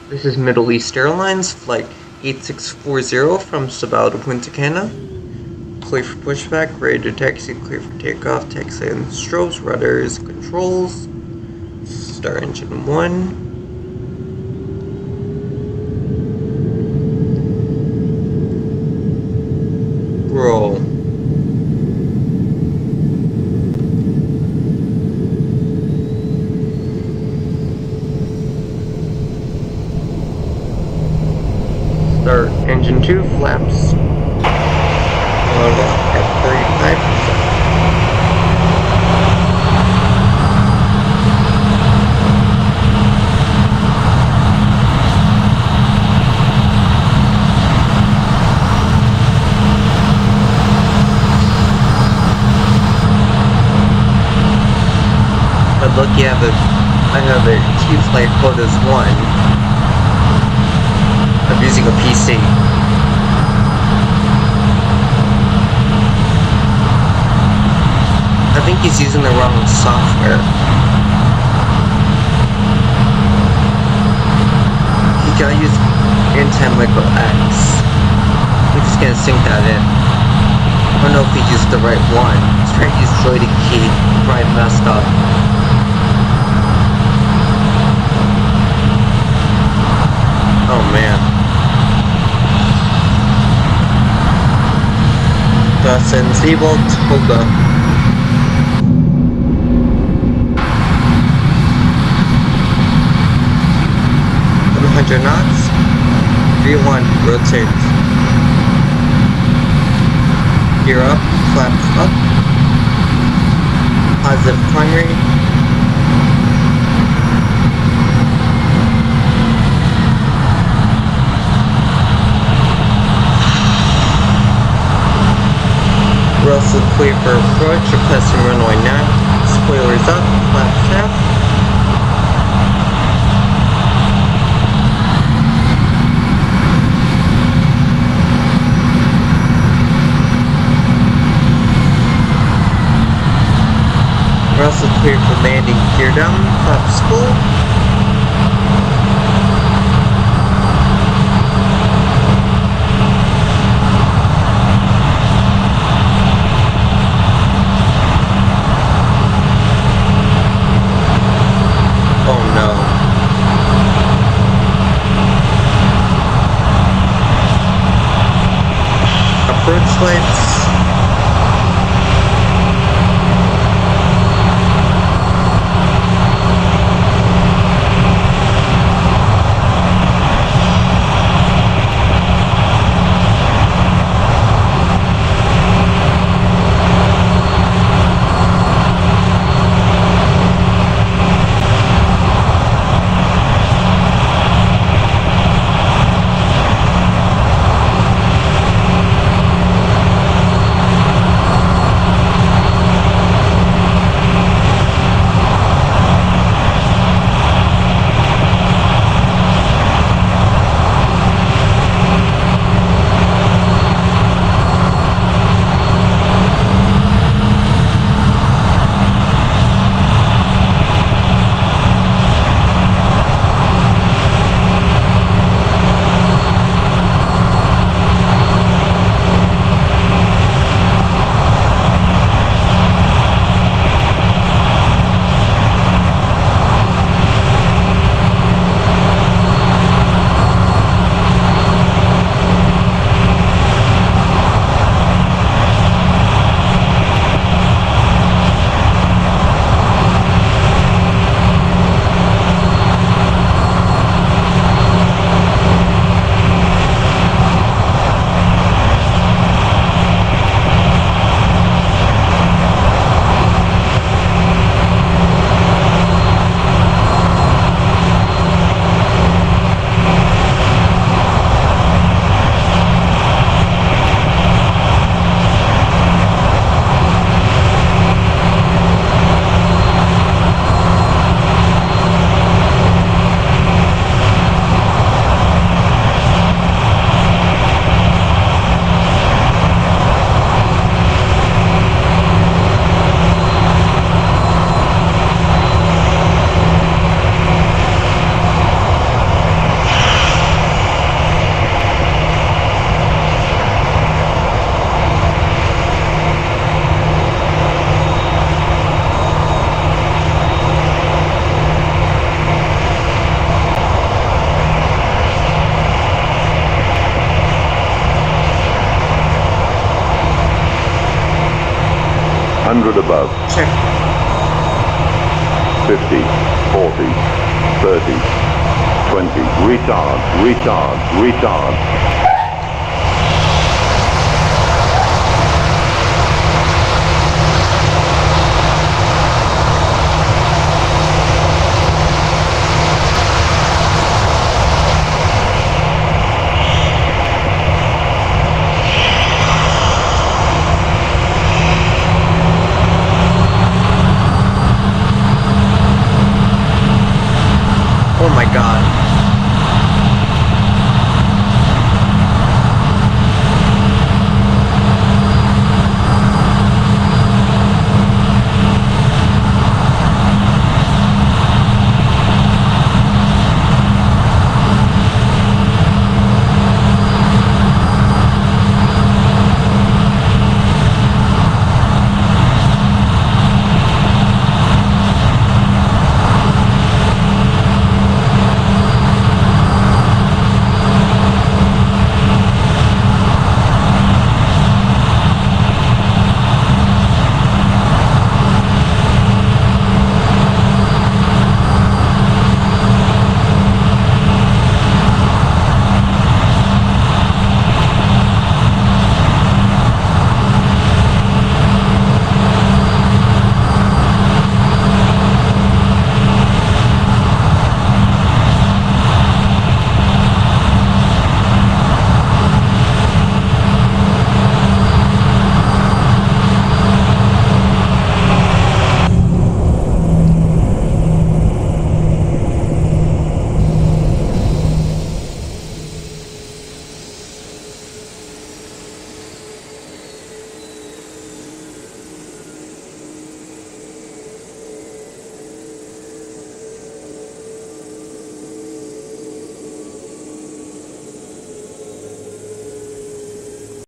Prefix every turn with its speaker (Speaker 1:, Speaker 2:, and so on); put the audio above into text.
Speaker 1: This is Middle East Airlines, flight 8640 from Cibao to Punta Cana. Clear for pushback, ready to taxi, clear for takeoff, taxi and strobes, rudders, controls. Start engine 1. Roll. Start engine 2, flaps load up at 35%. But look, I have a T Flight Hotas One. I'm using a PC. I think he's using the wrong software. He gotta use Anti-Micro X. I'm just gonna sync that in. I don't know if he used the right one. He's trying to use joystick key. Probably messed up. Oh man. Thus in Cibao, Punta. 100 knots. V1 rotates. Gear up, flaps up. Positive primary. We're also clear for approach, requesting runway 9. Spoilers up, flaps down. We're also clear for landing, gear down, flaps full. Oh no. Approach lights.
Speaker 2: 100 above.
Speaker 1: Check.
Speaker 2: 50, 40, 30, 20. Retard, retard, retard.